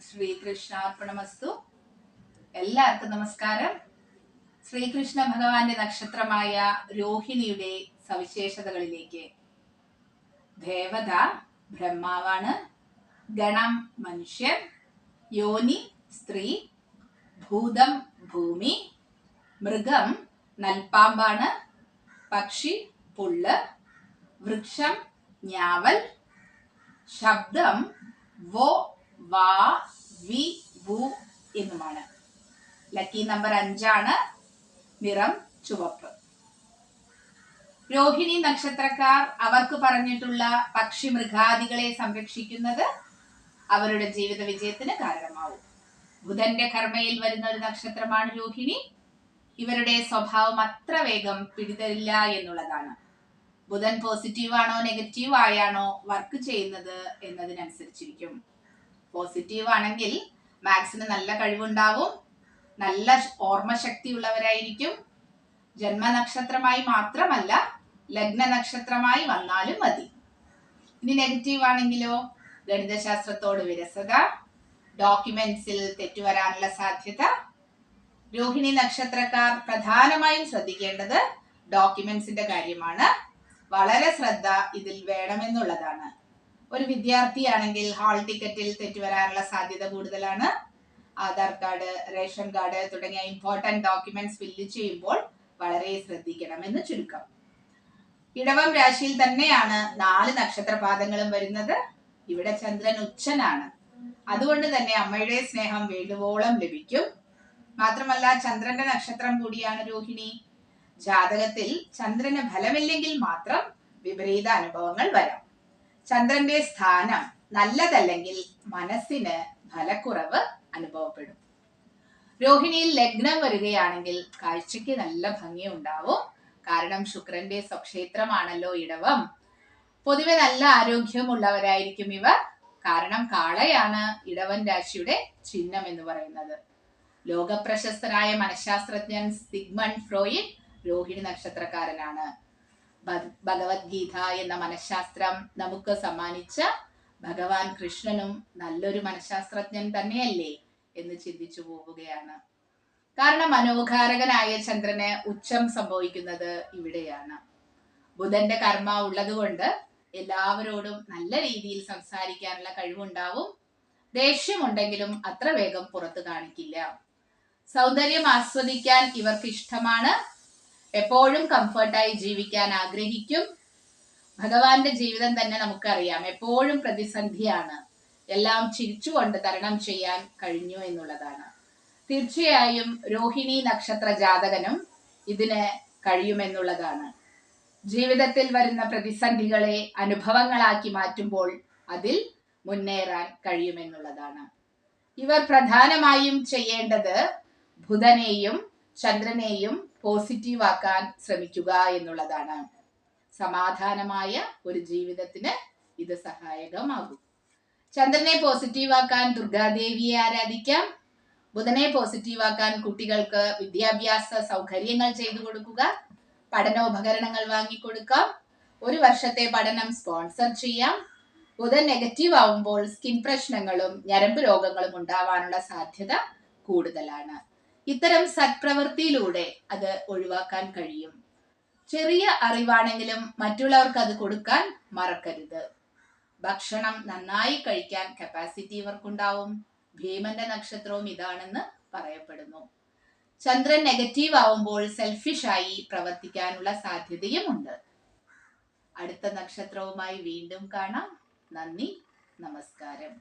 ശ്രീകൃഷ്ണാർപ്പണമസ്തു. എല്ലാവർക്കും നമസ്കാരം. ശ്രീകൃഷ്ണ ഭഗവാന്റെ നക്ഷത്രമായ രോഹിണിയുടെ സവിശേഷതകളിലേക്ക്. ദേവത ബ്രഹ്മാവാണ്, ഗണം മനുഷ്യൻ, യോനി സ്ത്രീ, ഭൂതം ഭൂമി, മൃഗം നൽപ്പാമ്പാണ്, പക്ഷി പുല്ല്, വൃക്ഷം ഞാവൽ, ശബ്ദം വോ വാ വി വു എന്നുമാണ്. ലക്കി നമ്പർ 5 നിറം ചുവപ്പ്. രോഹിണി നക്ഷത്രക്കാർ അവർക്ക് പറഞ്ഞിട്ടുള്ള പക്ഷി മൃഗാദികളെ സംരക്ഷിക്കുന്നത് അവരുടെ ജീവിത വിജയത്തിന് കാരണമാവും. ബുധന്റെ കർമ്മയിൽ വരുന്ന ഒരു നക്ഷത്രമാണ് രോഹിണി. ഇവരുടെ സ്വഭാവം അത്ര വേഗം പിടിതരില്ല എന്നുള്ളതാണ്. ബുധൻ പോസിറ്റീവ് ആണോ നെഗറ്റീവ് ആയാണോ വർക്ക് ചെയ്യുന്നത് എന്നതിനനുസരിച്ചിരിക്കും. പോസിറ്റീവ് ആണെങ്കിൽ മാത്സിന് നല്ല കഴിവുണ്ടാവും, നല്ല ഓർമ്മശക്തി ഉള്ളവരായിരിക്കും. ജന്മനക്ഷത്രമായി മാത്രമല്ല ലഗ്ന നക്ഷത്രമായി വന്നാലും മതി. ഇനി നെഗറ്റീവ് ആണെങ്കിലോ ഗണിതശാസ്ത്രത്തോട് വിരസത, ഡോക്യുമെന്റ്സിൽ തെറ്റുവരാനുള്ള സാധ്യത. രോഹിണി നക്ഷത്രക്കാർ പ്രധാനമായും ശ്രദ്ധിക്കേണ്ടത് ഡോക്യുമെന്റ്സിന്റെ കാര്യമാണ്. വളരെ ശ്രദ്ധ ഇതിൽ വേണമെന്നുള്ളതാണ്. ഒരു വിദ്യാർത്ഥിയാണെങ്കിൽ ഹാൾ ടിക്കറ്റിൽ തെറ്റുവരാനുള്ള സാധ്യത കൂടുതലാണ്. ആധാർ കാർഡ്, റേഷൻ കാർഡ് തുടങ്ങിയ ഇമ്പോർട്ടന്റ് ഡോക്യുമെന്റ്സ് ഫില്ല് ചെയ്യുമ്പോൾ വളരെ ശ്രദ്ധിക്കണമെന്ന് ചുരുക്കം. ഇടവം രാശിയിൽ തന്നെയാണ് 4 നക്ഷത്രപാദങ്ങളും വരുന്നത്. ഇവിടെ ചന്ദ്രൻ ഉച്ചനാണ്. അതുകൊണ്ട് തന്നെ അമ്മയുടെ സ്നേഹം വേണ്ടുവോളം ലഭിക്കും. മാത്രമല്ല ചന്ദ്രന്റെ നക്ഷത്രം കൂടിയാണ് രോഹിണി. ജാതകത്തിൽ ചന്ദ്രന് ഫലമില്ലെങ്കിൽ മാത്രം വിപരീത അനുഭവങ്ങൾ വരാം. ചന്ദ്രന്റെ സ്ഥാനം നല്ലതല്ലെങ്കിൽ മനസ്സിന് ഫലക്കുറവ് അനുഭവപ്പെടും. രോഹിണിയിൽ ലഗ്നം വരികയാണെങ്കിൽ കാഴ്ചയ്ക്ക് നല്ല ഭംഗിയുണ്ടാവും. കാരണം ശുക്രന്റെ സ്വക്ഷേത്രമാണല്ലോ ഇടവം. പൊതുവെ നല്ല ആരോഗ്യമുള്ളവരായിരിക്കും ഇവർ. കാരണം കാളയാണ് ഇടവൻ രാശിയുടെ ചിഹ്നം എന്ന് പറയുന്നത്. ലോകപ്രശസ്തനായ മനഃശാസ്ത്രജ്ഞൻ സിഗ്മണ്ട് ഫ്രോയിഡ് രോഹിണി നക്ഷത്രക്കാരനാണ്. ഭഗവത്ഗീത എന്ന മനഃശാസ്ത്രം നമുക്ക് സമ്മാനിച്ച ഭഗവാൻ കൃഷ്ണനും നല്ലൊരു മനഃശാസ്ത്രജ്ഞൻ തന്നെയല്ലേ എന്ന് ചിന്തിച്ചു പോവുകയാണ്. കാരണം മനോഹാരകനായ ചന്ദ്രന് ഉച്ചം സംഭവിക്കുന്നത് ഇവിടെയാണ്. ബുധന്റെ കർമ്മ ഉള്ളതുകൊണ്ട് എല്ലാവരോടും നല്ല രീതിയിൽ സംസാരിക്കാനുള്ള കഴിവുണ്ടാവും. ദേഷ്യമുണ്ടെങ്കിലും അത്ര വേഗം പുറത്തു കാണിക്കില്ല. സൗന്ദര്യം ആസ്വദിക്കാൻ ഇവർക്ക് ഇഷ്ടമാണ്. എപ്പോഴും കംഫർട്ടായി ജീവിക്കാൻ ആഗ്രഹിക്കും. ഭഗവാന്റെ ജീവിതം തന്നെ നമുക്കറിയാം, എപ്പോഴും പ്രതിസന്ധിയാണ്. എല്ലാം ചിരിച്ചുകൊണ്ട് തരണം ചെയ്യാൻ കഴിഞ്ഞു എന്നുള്ളതാണ്. തീർച്ചയായും രോഹിണി നക്ഷത്ര ജാതകനും ഇതിന് കഴിയുമെന്നുള്ളതാണ്. ജീവിതത്തിൽ വരുന്ന പ്രതിസന്ധികളെ അനുഭവങ്ങളാക്കി മാറ്റുമ്പോൾ അതിൽ മുന്നേറാൻ കഴിയുമെന്നുള്ളതാണ്. ഇവർ പ്രധാനമായും ചെയ്യേണ്ടത് ബുധനെയും ചന്ദ്രനെയും പോസിറ്റീവ് ആക്കാൻ ശ്രമിക്കുക എന്നുള്ളതാണ്. സമാധാനമായ ഒരു ജീവിതത്തിന് ഇത് സഹായകമാകും. ചന്ദ്രനെ പോസിറ്റീവ് ആക്കാൻ ദുർഗാദേവിയെ ആരാധിക്കാം. ബുധനെ പോസിറ്റീവ് ആക്കാൻ കുട്ടികൾക്ക് വിദ്യാഭ്യാസ സൗകര്യങ്ങൾ ചെയ്തു കൊടുക്കുക, പഠനോപകരണങ്ങൾ വാങ്ങിക്കൊടുക്കാം, 1 വർഷത്തെ പഠനം സ്പോൺസർ ചെയ്യാം. ബുധൻ നെഗറ്റീവ് ആവുമ്പോൾ സ്കിൻ പ്രശ്നങ്ങളും ഞരമ്പ് രോഗങ്ങളും ഉണ്ടാവാനുള്ള സാധ്യത കൂടുതലാണ്. ഇത്തരം സത്പ്രവൃത്തിയിലൂടെ അത് ഒഴിവാക്കാൻ കഴിയും. ചെറിയ അറിവാണെങ്കിലും മറ്റുള്ളവർക്ക് അത് കൊടുക്കാൻ മറക്കരുത്. ഭക്ഷണം നന്നായി കഴിക്കാൻ കപ്പാസിറ്റി ഇവർക്കുണ്ടാവും. ഭീമന്റെ നക്ഷത്രവും ഇതാണെന്ന് പറയപ്പെടുന്നു. ചന്ദ്രൻ നെഗറ്റീവ് ആവുമ്പോൾ സെൽഫിഷായി പ്രവർത്തിക്കാനുള്ള സാധ്യതയും ഉണ്ട്. അടുത്ത നക്ഷത്രവുമായി വീണ്ടും കാണാം. നന്ദി, നമസ്കാരം.